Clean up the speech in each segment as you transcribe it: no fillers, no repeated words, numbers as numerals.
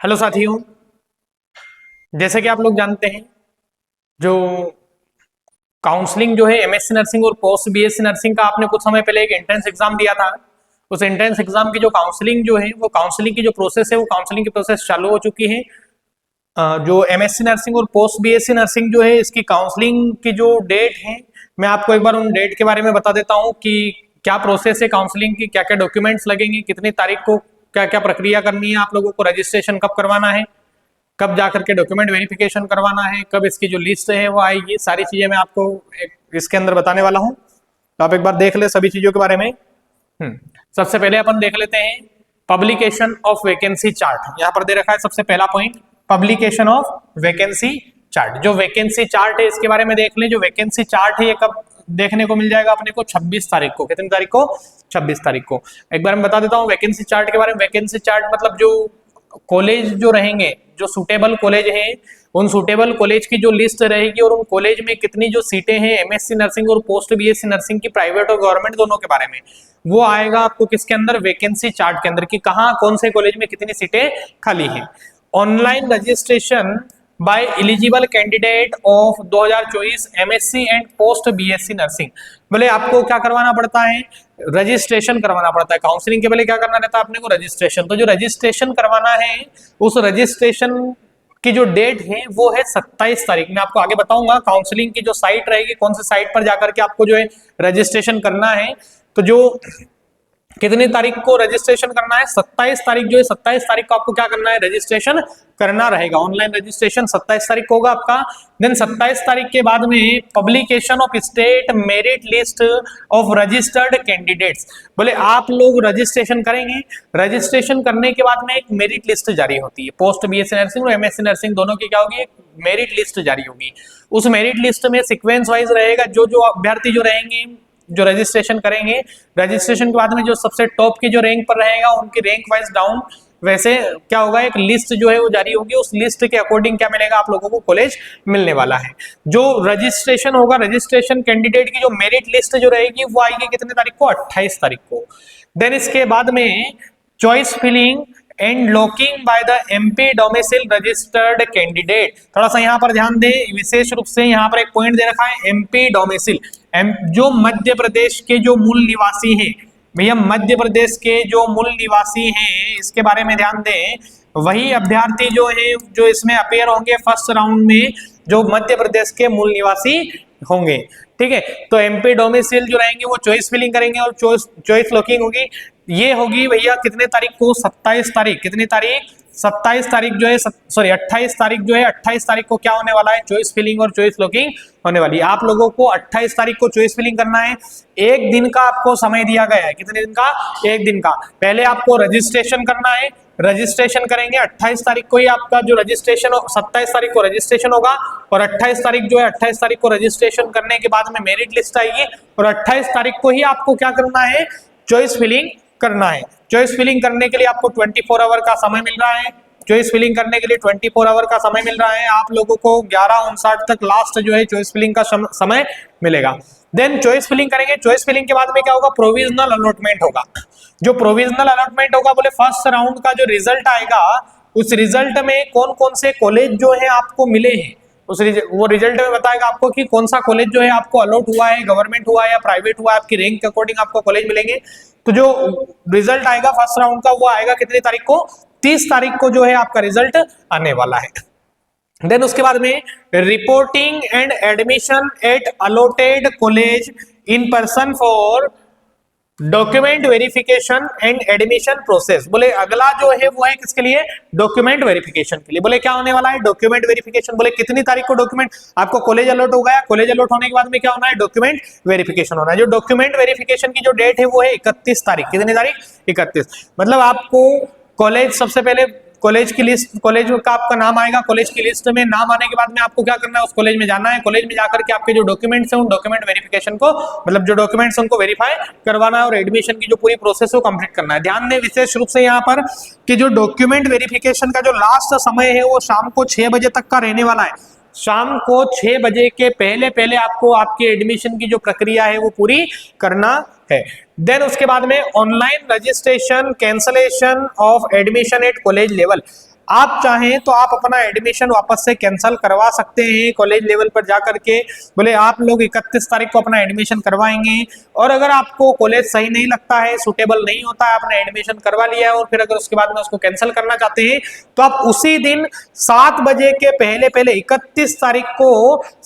Hello साथियों, जैसे कि आप लोग जानते हैं जो काउंसलिंग जो है एमएससी नर्सिंग और पोस्ट बीएससी नर्सिंग का आपने कुछ समय पहले एक एंट्रेंस एग्जाम दिया था। उस एंट्रेंस एग्जाम की जो काउंसलिंग जो है वो काउंसलिंग की जो प्रोसेस है वो काउंसलिंग की प्रोसेस चालू हो चुकी है। जो एमएससी नर्सिंग और पोस्ट बीएससी नर्सिंग जो है इसकी काउंसलिंग की जो डेट है मैं आपको एक बार उन डेट के बारे में बता देता हूँ कि क्या प्रोसेस है काउंसलिंग की, क्या क्या डॉक्यूमेंट्स लगेंगे, कितनी तारीख को क्या क्या प्रक्रिया करनी है, आप लोगों को रजिस्ट्रेशन कब करवाना है, कब जाकर के डॉक्यूमेंट वेरिफिकेशन करवाना है, कब इसकी जो लिस्ट है वो आएगी, सारी चीजें मैं आपको इसके अंदर बताने वाला हूं। तो आप एक बार देख ले सभी चीजों के बारे में। सबसे पहले अपन देख लेते हैं पब्लिकेशन ऑफ वैकेंसी चार्ट। यहां पर दे रखा है सबसे पहला point publication of vacancy chart. जो वैकेंसी चार्ट है इसके बारे में देख लें। जो वैकेंसी चार्ट है ये कब देखने को मिल जाएगा अपने को? 26 तारीख को। कितनी तारीख को? 26 तारीख को। एक बार मैं बता देता हूँ वैकेंसी चार्ट के बारे में। वैकेंसी चार्ट मतलब जो कॉलेज जो रहेंगे, जो सुटेबल कॉलेज है, उन सुटेबल कॉलेज की जो लिस्ट रहेगी और उन कॉलेज में कितनी जो सीटें हैं एमएससी नर्सिंग और पोस्ट बीएससी नर्सिंग की, प्राइवेट और गवर्नमेंट दोनों के बारे में, वो आएगा आपको किसके अंदर? वैकेंसी चार्ट के अंदर, कि कहां कौन से कॉलेज में कितनी सीटें खाली हैं। Online registration bye eligible candidate of 2024 MSc and post BSc nursing. बोले आपको क्या करवाना पड़ता है? रजिस्ट्रेशन करवाना पड़ता है। काउंसलिंग के पहले क्या करना रहता है अपने को? रजिस्ट्रेशन। तो जो रजिस्ट्रेशन करवाना है उस रजिस्ट्रेशन की जो डेट है वो है 27 तारीख। मैं आपको आगे बताऊंगा काउंसलिंग की जो साइट रहेगी, कौन सी साइट पर जाकर के आपको जो है रजिस्ट्रेशन करना है। तो जो कितनी तारीख को रजिस्ट्रेशन करना है? 27 तारीख जो है, 27 तारीख को आपको क्या करना है? रजिस्ट्रेशन करना रहेगा। ऑनलाइन रजिस्ट्रेशन 27 तारीख को होगा आपका। देन 27 तारीख के बाद में publication of state merit list of registered candidates. बोले आप लोग रजिस्ट्रेशन करेंगे, रजिस्ट्रेशन करने के बाद में एक मेरिट लिस्ट जारी होती है। पोस्ट बीएससी नर्सिंग और एमएससी नर्सिंग दोनों की क्या होगी? एक मेरिट लिस्ट जारी होगी। उस मेरिट लिस्ट में सीक्वेंस वाइज रहेगा, जो जो अभ्यर्थी जो रहेंगे जो रजिस्ट्रेशन करेंगे, रजिस्ट्रेशन के बाद में जो सबसे टॉप की जो रैंक पर रहेगा उनकी रैंक वाइज डाउन वैसे क्या होगा, एक लिस्ट जो है वो जारी होगी। उस लिस्ट के अकॉर्डिंग क्या मिलेगा आप लोगों को? कॉलेज मिलने वाला है। जो रजिस्ट्रेशन होगा, रजिस्ट्रेशन कैंडिडेट की जो मेरिट लिस्ट जो रहेगी वो आएगी कितने तारीख को? 28 तारीख को। देन इसके बाद में choice filling and locking by the MP domicile registered candidate. थोड़ा सा यहाँ पर ध्यान दें, विशेष रूप से यहाँ पर एक पॉइंट दे रखा है एमपी डोमिसाइल। जो मध्य प्रदेश के जो मूल निवासी हैं, भैया मध्य प्रदेश के जो मूल निवासी हैं इसके बारे में ध्यान दें। वही अभ्यर्थी जो है जो इसमें अपेयर होंगे फर्स्ट राउंड में, जो मध्य प्रदेश के मूल निवासी होंगे। ठीक है, तो एमपी डोमिसाइल जो रहेंगे वो चॉइस फिलिंग करेंगे और चॉइस लॉकिंग होगी। ये होगी भैया कितने तारीख को? 27 तारीख। कितनी तारीख? 27 तारीख जो है, सॉरी 28 तारीख जो है, 28 तारीख को क्या होने वाला है? चॉइस फिलिंग और चॉइस लॉकिंग होने वाली है। आप लोगों को 28 तारीख को चॉइस फिलिंग करना है। एक दिन का आपको समय दिया गया है। कितने दिन का? एक दिन का। पहले आपको रजिस्ट्रेशन करना है, रजिस्ट्रेशन करेंगे 28 तारीख को ही आपका जो रजिस्ट्रेशन, 27 तारीख को रजिस्ट्रेशन होगा और 28 तारीख जो है, 28 तारीख को रजिस्ट्रेशन करने के बाद में मेरिट लिस्ट आएगी और 28 तारीख को ही आपको क्या करना है? चॉइस फिलिंग करना है। चॉइस फिलिंग करने के लिए आपको 24 आवर का समय मिल रहा है। चॉइस फिलिंग करने के लिए 24 आवर का समय मिल रहा है। आप लोगों को 11:59 तक लास्ट जो है चॉइस फिलिंग का समय मिलेगा। देन चॉइस फिलिंग करेंगे। चॉइस फिलिंग के बाद में क्या होगा? प्रोविजनल अलॉटमेंट होगा। जो प्रोविजनल अलॉटमेंट होगा, बोले फर्स्ट राउंड का जो रिजल्ट आएगा उस रिजल्ट में कौन कौन से कॉलेज जो है आपको मिले हैं, वो रिजल्ट में बताएगा आपको कि कौन सा कॉलेज जो है आपको अलॉट हुआ है, गवर्नमेंट हुआ है या प्राइवेट हुआ है। आपकी रैंक के अकॉर्डिंग आपको कॉलेज मिलेंगे। तो जो रिजल्ट आएगा फर्स्ट राउंड का वो आएगा कितनी तारीख को? 30 तारीख को जो है आपका रिजल्ट आने वाला है। देन उसके बाद में reporting and admission eight allotted college in person for document verification and admission process. बोले अगला जो है वो है किसके लिए? डॉक्यूमेंट वेरिफिकेशन के लिए। बोले क्या होने वाला है? Document verification. बोले कितनी तारीख को डॉक्यूमेंट आपको कॉलेज अलॉट हो गया? कॉलेज अलॉट होने के बाद में क्या होना है? डॉक्यूमेंट वेरिफिकेशन होना है। जो डॉक्यूमेंट वेरिफिकेशन की जो डेट है वो है 31 तारीख। कितनी तारीख? 31। मतलब आपको कॉलेज, सबसे पहले कॉलेज की लिस्ट, कॉलेज का आपका नाम आएगा। कॉलेज की लिस्ट में नाम आने के बाद में आपको क्या करना है? उस कॉलेज में जाना है। कॉलेज में जाकर के आपके जो डॉक्यूमेंट्स हैं उन डॉक्यूमेंट वेरिफिकेशन को, मतलब जो डॉक्यूमेंट्स उनको वेरीफाई करवाना है और एडमिशन की जो पूरी प्रोसेस है वो कंप्लीट करना है। ध्यान दें विशेष रूप से यहाँ पर कि जो डॉक्यूमेंट वेरिफिकेशन का जो लास्ट समय है वो शाम को 6 बजे तक का रहने वाला है। शाम को 6 बजे के पहले पहले आपको आपकी एडमिशन की जो प्रक्रिया है वो पूरी करना है। देन उसके बाद में online registration cancellation of admission at college level. आप चाहें तो आप अपना एडमिशन वापस से कैंसिल करवा सकते हैं कॉलेज लेवल पर जाकर के। बोले आप लोग 31 तारीख को अपना एडमिशन करवाएंगे, और अगर आपको कॉलेज सही नहीं लगता है, सुटेबल नहीं होता है, आपने एडमिशन करवा लिया है और फिर अगर उसके बाद में उसको कैंसिल करना चाहते हैं तो आप उसी दिन 7 बजे के पहले पहले 31 तारीख को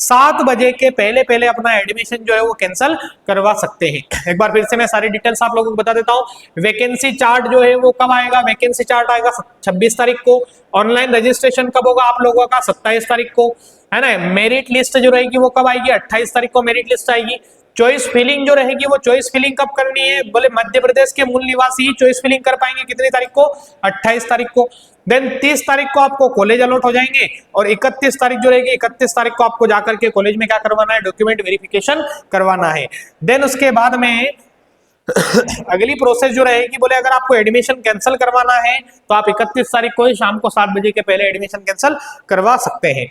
7 बजे के पहले पहले अपना एडमिशन जो है वो कैंसिल करवा सकते हैं। एक बार फिर से मैं सारी डिटेल्स आप लोगों को बता देता हूं। वैकेंसी चार्ट जो है वो कब आएगा? वैकेंसी चार्ट आएगा 26 तारीख को। ऑनलाइन रजिस्ट्रेशन कब होगा आप लोगों का? 27 तारीख को, है ना। मेरिट लिस्ट जो रहेगी वो कब आएगी? 28 तारीख को मेरिट लिस्ट आएगी। चॉइस फिलिंग जो रहेगी वो चॉइस फिलिंग कब करनी है? बोले मध्य प्रदेश के मूल निवासी ही चॉइस फिलिंग कर पाएंगे। कितनी तारीख को? 28 तारीख को। देन 30 तारीख को आपको कॉलेज अलॉट हो जाएंगे, और 31 तारीख जो रहेगी 31 तारीख को आपको जाकर के कॉलेज में क्या करवाना है? डॉक्यूमेंट वेरिफिकेशन करवाना है। देन उसके बाद में अगली प्रोसेस जो रहेगी, बोले अगर आपको एडमिशन कैंसिल करवाना है तो आप 31 तारीख को ही शाम को 7 बजे के पहले एडमिशन कैंसिल करवा सकते हैं।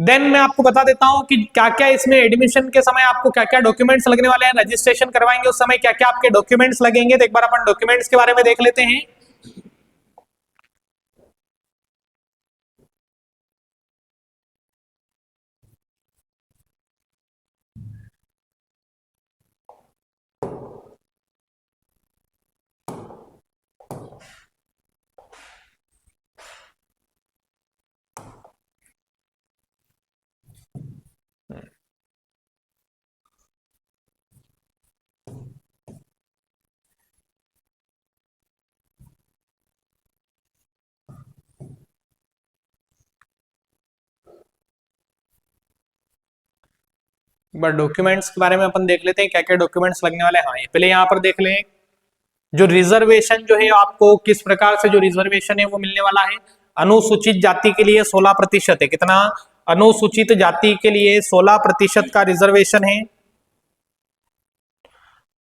देन मैं आपको बता देता हूं कि क्या क्या इसमें एडमिशन के समय आपको क्या क्या डॉक्यूमेंट्स लगने वाले हैं। रजिस्ट्रेशन करवाएंगे उस समय क्या क्या आपके डॉक्यूमेंट्स लगेंगे, तो एक बार अपन डॉक्यूमेंट्स के बारे में देख लेते हैं। एक बार डॉक्यूमेंट्स के बारे में अपन देख लेते हैं क्या क्या डॉक्यूमेंट्स लगने वाले हैं। हाँ, ये पहले यहाँ पर देख लें, जो रिजर्वेशन जो है आपको किस प्रकार से जो रिजर्वेशन है वो मिलने वाला है। अनुसूचित जाति के लिए 16% है। कितना? अनुसूचित जाति के लिए 16% का रिजर्वेशन है।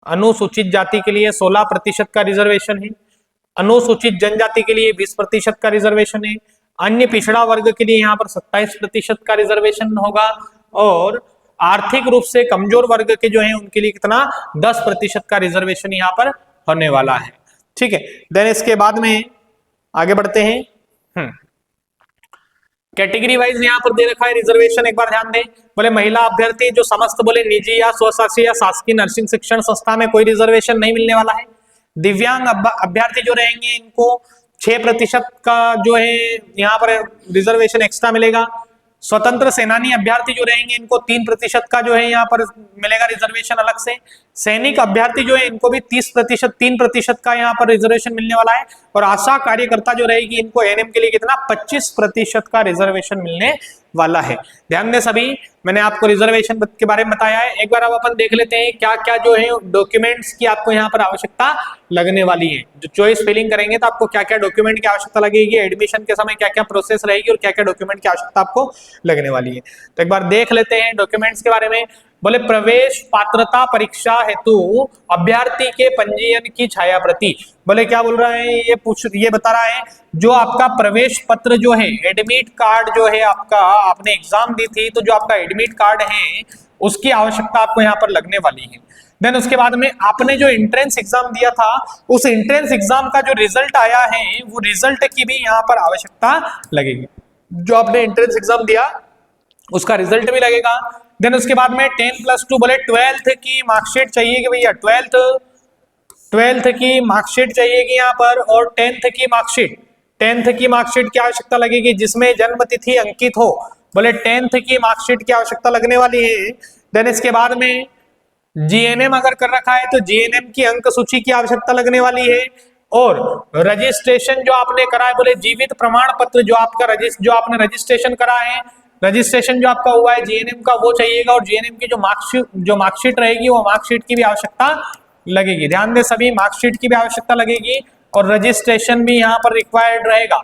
अनुसूचित जाति के लिए 16% का रिजर्वेशन है। अनुसूचित जनजाति के लिए 20% का रिजर्वेशन है। अन्य पिछड़ा वर्ग के लिए यहाँ पर 27% का रिजर्वेशन होगा, और आर्थिक रूप से कमजोर वर्ग के जो है उनके लिए कितना? 10% का रिजर्वेशन यहाँ पर होने वाला है। ठीक है। देन इसके बाद में आगे बढ़ते हैं। कैटेगरी वाइज यहाँ पर दे रखा है रिजर्वेशन, एक बार ध्यान दें। बोले महिला अभ्यर्थी जो समस्त बोले निजी या स्वशासी या शासकीय नर्सिंग शिक्षण संस्था में कोई रिजर्वेशन नहीं मिलने वाला है। दिव्यांग अभ्यर्थी जो रहेंगे इनको 6% का जो है यहाँ पर रिजर्वेशन एक्स्ट्रा मिलेगा। स्वतंत्र सेनानी अभ्यर्थी जो रहेंगे इनको 3% का जो है यहाँ पर मिलेगा रिजर्वेशन अलग से। सैनिक अभ्यर्थी जो है इनको भी 30% 3% का यहाँ पर रिजर्वेशन मिलने वाला है। और आशा कार्यकर्ता जो रहेगी इनको एएनएम के लिए कितना? 25% का रिजर्वेशन मिलने वाला है। ध्यान दें सभी, मैंने आपको रिजर्वेशन के बारे में बताया है। एक बार अब अपन देख लेते हैं क्या क्या जो है डॉक्यूमेंट्स की आपको यहाँ पर आवश्यकता लगने वाली है। जो चॉइस फिलिंग करेंगे तो आपको क्या क्या डॉक्यूमेंट की आवश्यकता लगेगी, एडमिशन के समय क्या क्या प्रोसेस रहेगी और क्या क्या डॉक्यूमेंट की आवश्यकता आपको लगने वाली है। तो एक बार देख लेते हैं डॉक्यूमेंट्स के बारे में। बोले प्रवेश पात्रता परीक्षा हेतु अभ्यर्थी के पंजीयन की छाया प्रति। बोले क्या बोल रहा है? ये बता रहा है जो आपका प्रवेश पत्र जो है, एडमिट कार्ड जो है आपका, आपने एग्जाम दी थी तो जो आपका एडमिट कार्ड है उसकी आवश्यकता आपको यहाँ पर लगने वाली है। देन उसके बाद में आपने जो एंट्रेंस एग्जाम दिया था उस एंट्रेंस एग्जाम का जो रिजल्ट आया है वो रिजल्ट की भी यहाँ पर आवश्यकता लगेगी। जो आपने एंट्रेंस एग्जाम दिया उसका रिजल्ट भी लगेगा। देन उसके बाद में 10+2 बोले 12th की मार्कशीट चाहिए कि भैया 12th की मार्कशीट चाहिएगी यहाँ पर, और 10th की मार्कशीट की आवश्यकता लगेगी जिसमें जन्म तिथि अंकित हो। बोले 10th की मार्कशीट की आवश्यकता लगने वाली है। देन इसके बाद में जीएनएम अगर कर रखा है तो जीएनएम की अंक सूची की आवश्यकता लगने वाली है। और रजिस्ट्रेशन जो आपने करा है, बोले जीवित प्रमाण पत्र जो आपने रजिस्ट्रेशन करा है, रजिस्ट्रेशन जो आपका हुआ है जीएनएम का वो चाहिएगा। और जीएनएम की जो मार्कशीट रहेगी वो मार्कशीट की भी आवश्यकता लगेगी। ध्यान दें सभी, मार्कशीट की भी आवश्यकता लगेगी और रजिस्ट्रेशन भी यहाँ पर रिक्वायर्ड रहेगा।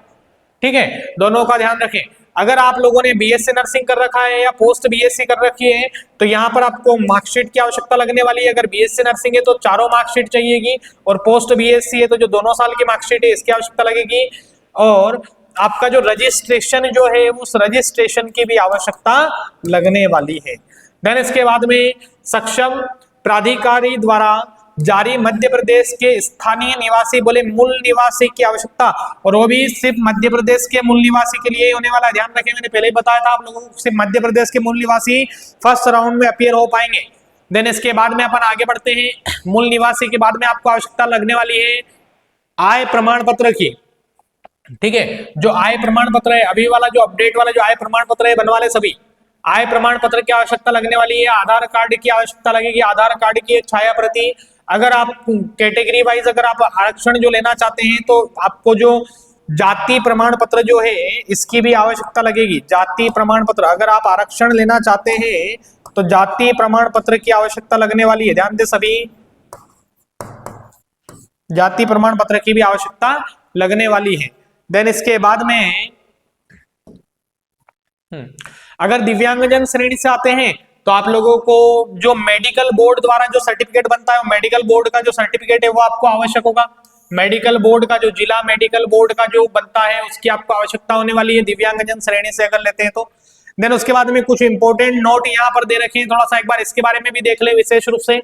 ठीक है, दोनों का ध्यान रखें। अगर आप लोगों ने बीएससी नर्सिंग कर रखा है या पोस्ट बीएससी कर रखी है तो यहाँ पर आपको मार्कशीट की आवश्यकता लगने वाली है। अगर बीएससी नर्सिंग है तो चारों मार्कशीट चाहिएगी, और पोस्ट बीएससी है तो जो 2 साल की मार्कशीट है इसकी आवश्यकता लगेगी। और आपका जो रजिस्ट्रेशन जो है उस रजिस्ट्रेशन की भी आवश्यकता लगने वाली है। देन इसके बाद में सक्षम प्राधिकारी द्वारा जारी मध्य प्रदेश के स्थानीय निवासी, बोले मूल निवासी की आवश्यकता, और वो भी सिर्फ मध्य प्रदेश के मूल निवासी के लिए होने वाला है। ध्यान रखें, मैंने पहले ही बताया था आप लोगों को, सिर्फ मध्य प्रदेश के मूल निवासी फर्स्ट राउंड में अपीयर हो पाएंगे। देन इसके बाद में अपन आगे बढ़ते हैं। मूल निवासी के बाद में आपको आवश्यकता लगने वाली है आय प्रमाण पत्र की। ठीक है, जो आय प्रमाण पत्र है, अभी वाला जो अपडेट वाला जो आय प्रमाण पत्र है बनवा ले सभी। आय प्रमाण पत्र की आवश्यकता लगने वाली है, आधार कार्ड की आवश्यकता लगेगी, आधार कार्ड की एक छाया प्रति। अगर आप कैटेगरी वाइज अगर आप आरक्षण जो लेना चाहते हैं तो आपको जो जाति प्रमाण पत्र जो है इसकी भी आवश्यकता लगेगी। जाति प्रमाण पत्र, अगर आप आरक्षण लेना चाहते हैं तो जाति प्रमाण पत्र की आवश्यकता लगने वाली है। ध्यान दे सभी, जाति प्रमाण पत्र की भी आवश्यकता लगने वाली है। देन इसके बाद में अगर दिव्यांगजन श्रेणी से आते हैं तो आप लोगों को जो मेडिकल बोर्ड द्वारा जो सर्टिफिकेट बनता है, मेडिकल बोर्ड का जो सर्टिफिकेट है वो आपको आवश्यक होगा। मेडिकल बोर्ड का जो जिला मेडिकल बोर्ड का जो बनता है उसकी आपको आवश्यकता होने वाली है दिव्यांगजन श्रेणी से अगर लेते हैं तो। देन उसके बाद में कुछ इंपॉर्टेंट नोट यहाँ पर दे रखे हैं, थोड़ा सा एक बार इसके बारे में भी देख ले विशेष रूप से।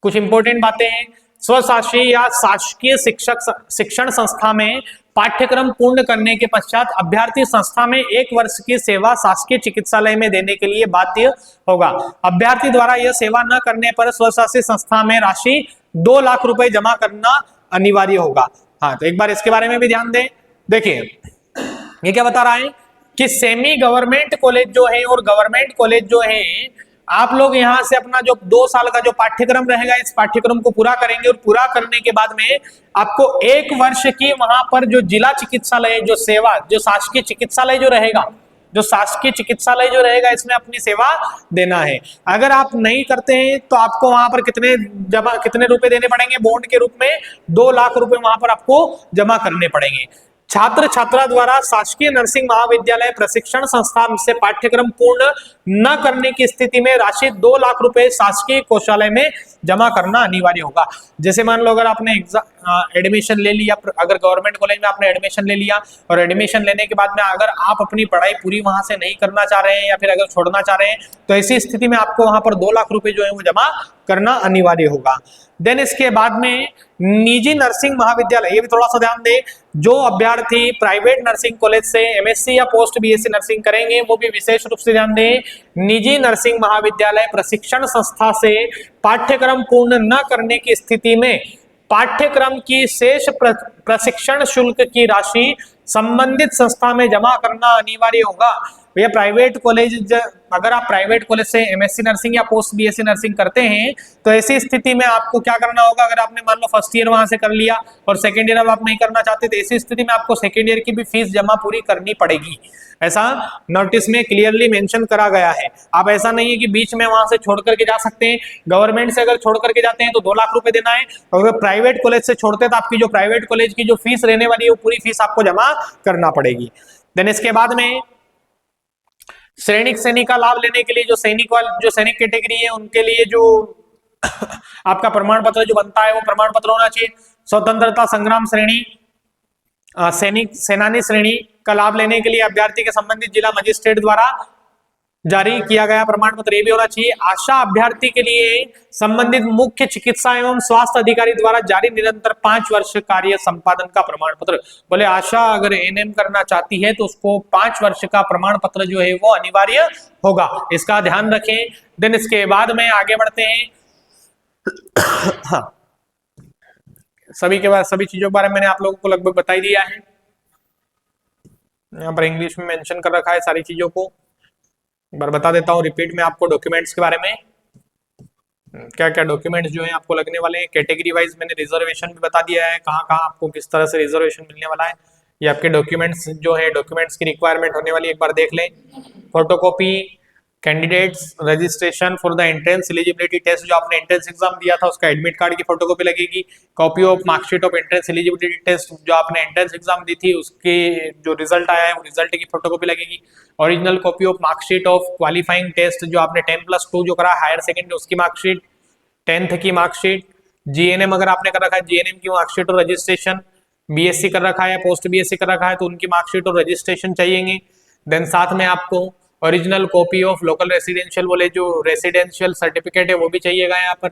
कुछ इंपॉर्टेंट बातें हैं। स्वशासी या शासकीय शिक्षण संस्था में पाठ्यक्रम पूर्ण करने के पश्चात अभ्यर्थी संस्था में 1 वर्ष की सेवा शासकीय चिकित्सालय में देने के लिए बाध्य होगा। अभ्यर्थी द्वारा यह सेवा न करने पर स्वशासी संस्था में राशि 2 लाख रुपए जमा करना अनिवार्य होगा। हाँ, तो एक बार इसके बारे में भी ध्यान दें। देखिए ये क्या बता रहा है कि सेमी गवर्नमेंट कॉलेज जो है और गवर्नमेंट कॉलेज जो है, आप लोग यहाँ से अपना जो 2 साल का जो पाठ्यक्रम रहेगा इस पाठ्यक्रम को पूरा करेंगे, और पूरा करने के बाद में आपको 1 वर्ष की वहां पर जो जिला चिकित्सालय जो सेवा, जो शासकीय चिकित्सालय जो रहेगा, जो शासकीय चिकित्सालय जो रहेगा इसमें अपनी सेवा देना है। अगर आप नहीं करते हैं तो आपको वहां पर कितने रुपए देने पड़ेंगे बॉन्ड के रूप में? 2 लाख रुपए वहां पर आपको जमा करने पड़ेंगे। छात्र छात्रा द्वारा शासकीय नर्सिंग महाविद्यालय प्रशिक्षण संस्था से पाठ्यक्रम पूर्ण न करने की स्थिति में राशि 2 लाख रुपए शासकीय कोषालय में जमा करना अनिवार्य होगा। जैसे मान लो अगर आपने एडमिशन ले लिया, अगर गवर्नमेंट कॉलेज में आपने एडमिशन ले लिया और एडमिशन लेने के बाद में अगर आप अपनी पढ़ाई पूरी वहां से नहीं करना चाह रहे हैं या फिर अगर छोड़ना चाह रहे हैं तो ऐसी स्थिति में आपको वहां पर 2 लाख रुपए जो है वो जमा करना अनिवार्य होगा। देन इसके बाद में निजी नर्सिंग महाविद्यालय, ये भी थोड़ा सा ध्यान दें, जो अभ्यर्थी प्राइवेट नर्सिंग कॉलेज से एमएससी या पोस्ट बीएससी नर्सिंग करेंगे वो भी विशेष रूप से ध्यान दें, निजी नर्सिंग महाविद्यालय प्रशिक्षण संस्था से पाठ्यक्रम पूर्ण न करने की स्थिति में पाठ्यक्रम की शेष प्रशिक्षण शुल्क की राशि संबंधित संस्था में जमा करना अनिवार्य होगा। भैया प्राइवेट कॉलेज, अगर आप प्राइवेट कॉलेज से एमएससी नर्सिंग या पोस्ट बीएससी नर्सिंग करते हैं तो ऐसी स्थिति में आपको क्या करना होगा? अगर आपने मान लो फर्स्ट ईयर वहां से कर लिया और सेकंड ईयर अब आप नहीं करना चाहते तो ऐसी स्थिति में आपको सेकंड ईयर की भी फीस जमा पूरी करनी पड़ेगी। ऐसा नोटिस में क्लियरली मेंशन करा गया है। आप ऐसा नहीं है कि बीच में वहां से छोड़ करके जा सकते हैं। गवर्नमेंट से अगर छोड़ करके जाते हैं तो 2 लाख रुपए देना है, और अगर प्राइवेट कॉलेज से छोड़ते हैं तो आपकी जो प्राइवेट कॉलेज की जो फीस रहने वाली है वो पूरी फीस आपको जमा करना पड़ेगी। देन इसके बाद में सैनिक का लाभ लेने के लिए जो सैनिक कैटेगरी है उनके लिए जो आपका प्रमाण पत्र जो बनता है वो प्रमाण पत्र होना चाहिए। स्वतंत्रता संग्राम श्रेणी, सेनानी श्रेणी का लाभ लेने के लिए अभ्यर्थी के संबंधित जिला मजिस्ट्रेट द्वारा जारी किया गया प्रमाण पत्र ये भी होना चाहिए। आशा अभ्यर्थी के लिए संबंधित मुख्य चिकित्सा एवं स्वास्थ्य अधिकारी द्वारा जारी निरंतर 5 वर्ष कार्य संपादन का प्रमाण पत्र। बोले आशा अगर एएनएम करना चाहती है तो उसको 5 वर्ष का प्रमाण पत्र जो है वो अनिवार्य होगा, इसका ध्यान रखें। देन इसके बाद में आगे बढ़ते हैं। हाँ, सभी चीजों के बारे में मैंने आप लोगों को लगभग बता ही दिया है। यहाँ पर इंग्लिश में मेंशन कर रखा है सारी चीजों को, एक बार बता देता हूँ रिपीट में आपको डॉक्यूमेंट्स के बारे में। क्या क्या डॉक्यूमेंट्स जो है आपको लगने वाले हैं। कैटेगरी वाइज मैंने रिजर्वेशन भी बता दिया है, कहाँ कहाँ आपको किस तरह से रिजर्वेशन मिलने वाला है। ये आपके डॉक्यूमेंट्स जो है, डॉक्यूमेंट्स की रिक्वायरमेंट होने वाली है, एक बार देख लें। Photocopy candidates registration for the entrance eligibility test, जो आपने एंट्रेंस एग्जाम दिया था उसका एडमिट कार्ड की फोटोकॉपी लगेगी। Copy of marksheet of entrance eligibility test, जो आपने एंट्रेंस एग्जाम दी थी उसके जो रिजल्ट आया है वो रिजल्ट की फोटोकॉपी लगेगी। Original copy of marksheet of qualifying test, जो आपने 10+2 जो करा हायर सेकेंडरी उसकी मार्कशीट, 10th की मार्कशीट। जीएनएम अगर आपने कर रखा है जीएनएम की मार्कशीट और रजिस्ट्रेशन, बीएससी कर रखा है पोस्ट बीएससी कर रखा है तो उनकी मार्कशीट और रजिस्ट्रेशन चाहिए। देन साथ में आपको original copy of local residential, बोले जो रेसिडेंशियल सर्टिफिकेट है वो भी चाहिएगा यहाँ पर।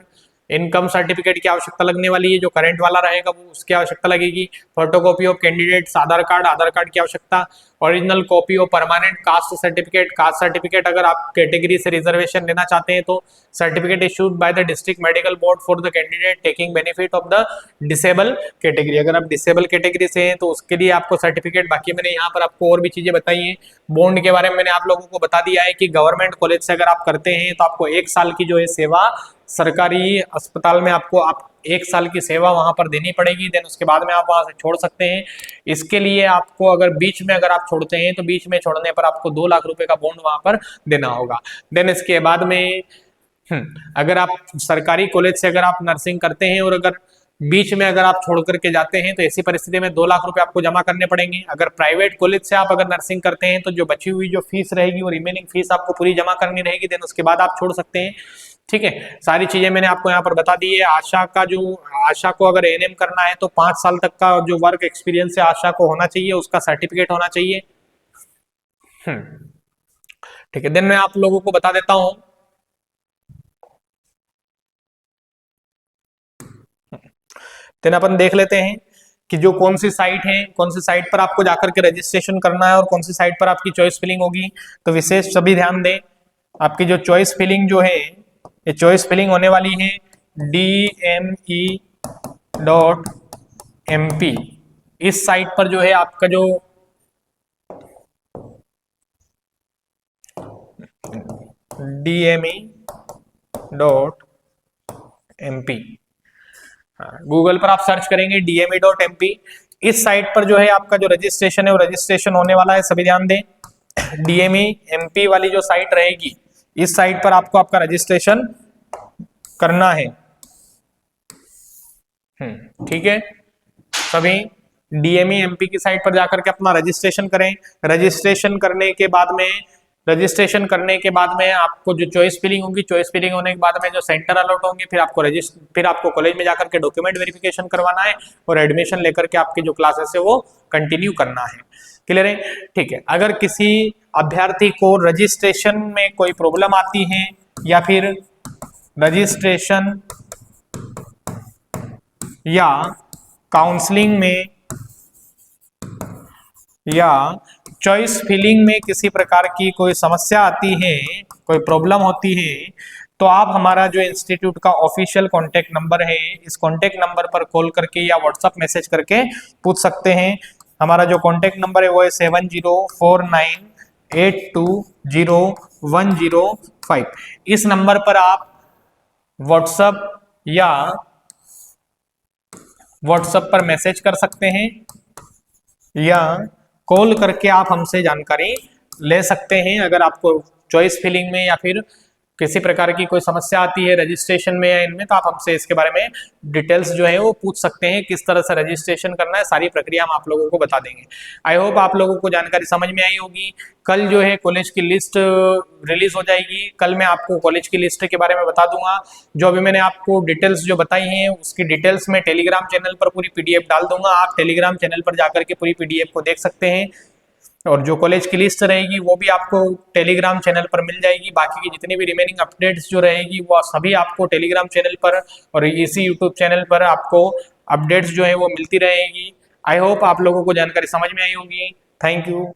इनकम सर्टिफिकेट की आवश्यकता लगने वाली है, जो करंट वाला रहेगा वो उसकी आवश्यकता लगेगी। Photocopy of candidates Aadhaar card की आवश्यकता, original copy of permanent caste certificate अगर आप कैटेगरी से रिजर्वेशन लेना चाहते हैं तो certificate issued by the district medical board for the candidate taking benefit of the disable category. अगर आप डिसेबल कैटेगरी से हैं तो उसके लिए आपको सर्टिफिकेट, बाकी मैंने यहाँ पर आपको और भी चीजें बताई हैं। बॉन्ड के बारे में मैंने आप लोगों को बता दिया है कि गवर्नमेंट कॉलेज से अगर आप करते हैं तो आपको 1 साल की जो है सेवा सरकारी अस्पताल में आपको 1 साल की सेवा वहां पर देनी पड़ेगी, देन उसके बाद में आप वहां से छोड़ सकते हैं। इसके लिए आपको अगर बीच में अगर आप छोड़ते हैं तो बीच में छोड़ने पर आपको 2 लाख रुपए का बॉन्ड वहां पर देना होगा। देन इसके बाद में अगर आप सरकारी कॉलेज से अगर आप नर्सिंग करते हैं और अगर बीच में अगर आप छोड़ करके जाते हैं तो ऐसी परिस्थिति में 2 लाख रुपए आपको जमा करने पड़ेंगे। अगर प्राइवेट कॉलेज से आप अगर नर्सिंग करते हैं तो जो बची हुई जो फीस रहेगी वो रिमेनिंग फीस आपको पूरी जमा करनी रहेगी, देन उसके बाद आप छोड़ सकते हैं। ठीक है, सारी चीजें मैंने आपको यहाँ पर बता दी है। आशा को अगर एएनएम करना है तो 5 साल तक का जो वर्क एक्सपीरियंस है आशा को होना चाहिए, उसका सर्टिफिकेट होना चाहिए। ठीक है, देन मैं आप लोगों को बता देता हूं देन अपन देख लेते हैं कि जो कौन सी साइट है, कौन सी साइट पर आपको जाकर के रजिस्ट्रेशन करना है और कौन सी साइट पर आपकी चॉइस फिलिंग होगी। तो विशेष सभी ध्यान दें, आपकी जो चॉइस फिलिंग जो है ये चॉइस फिलिंग होने वाली है dme.mp। इस साइट पर जो है आपका जो dme.mp, गूगल पर आप सर्च करेंगे dme.mp। इस साइट पर जो है आपका जो रजिस्ट्रेशन है वो रजिस्ट्रेशन होने वाला है, सभी ध्यान दें। dme.mp वाली जो साइट रहेगी इस साइट पर आपको आपका रजिस्ट्रेशन करना है। ठीक है, सभी dme.mp की साइट पर जाकर के अपना रजिस्ट्रेशन करें। रजिस्ट्रेशन करने के बाद में आपको जो चॉइस फिलिंग होगी, चॉइस फिलिंग होने के बाद में जो सेंटर अलॉट होंगे, फिर आपको कॉलेज में जाकर के डॉक्यूमेंट वेरिफिकेशन करवाना है और एडमिशन लेकर के आपकी जो क्लासेस है वो कंटिन्यू करना है। क्लियर है? ठीक है, अगर किसी अभ्यर्थी को रजिस्ट्रेशन में कोई प्रॉब्लम आती है या फिर रजिस्ट्रेशन या काउंसलिंग में या चॉइस फिलिंग में किसी प्रकार की कोई समस्या आती है, कोई प्रॉब्लम होती है, तो आप हमारा जो इंस्टीट्यूट का ऑफिशियल कांटेक्ट नंबर है इस कांटेक्ट नंबर पर कॉल करके या व्हाट्सएप मैसेज करके पूछ सकते हैं। हमारा जो कांटेक्ट नंबर है वो है 7049820105। इस नंबर पर आप व्हाट्सएप पर मैसेज कर सकते हैं या कॉल करके आप हमसे जानकारी ले सकते हैं। अगर आपको चॉइस फिलिंग में या फिर किसी प्रकार की कोई समस्या आती है रजिस्ट्रेशन में या इनमें, तो आप हमसे इसके बारे में डिटेल्स जो है वो पूछ सकते हैं, किस तरह से रजिस्ट्रेशन करना है, सारी प्रक्रिया हम आप लोगों को बता देंगे। आई होप आप लोगों को जानकारी समझ में आई होगी। कल जो है कॉलेज की लिस्ट रिलीज हो जाएगी, कल मैं आपको कॉलेज की लिस्ट के बारे में बता दूंगा। जो अभी मैंने आपको डिटेल्स जो बताई हैं उसकी डिटेल्स मैं टेलीग्राम चैनल पर पूरी पीडीएफ डाल दूंगा, आप टेलीग्राम चैनल पर जाकर के पूरी पीडीएफ को देख सकते हैं। और जो कॉलेज की लिस्ट रहेगी वो भी आपको टेलीग्राम चैनल पर मिल जाएगी। बाकी की जितनी भी रिमेनिंग अपडेट्स जो रहेगी वो सभी आपको टेलीग्राम चैनल पर और इसी यूट्यूब चैनल पर आपको अपडेट्स जो है वो मिलती रहेगी। आई होप आप लोगों को जानकारी समझ में आई होगी। Thank you.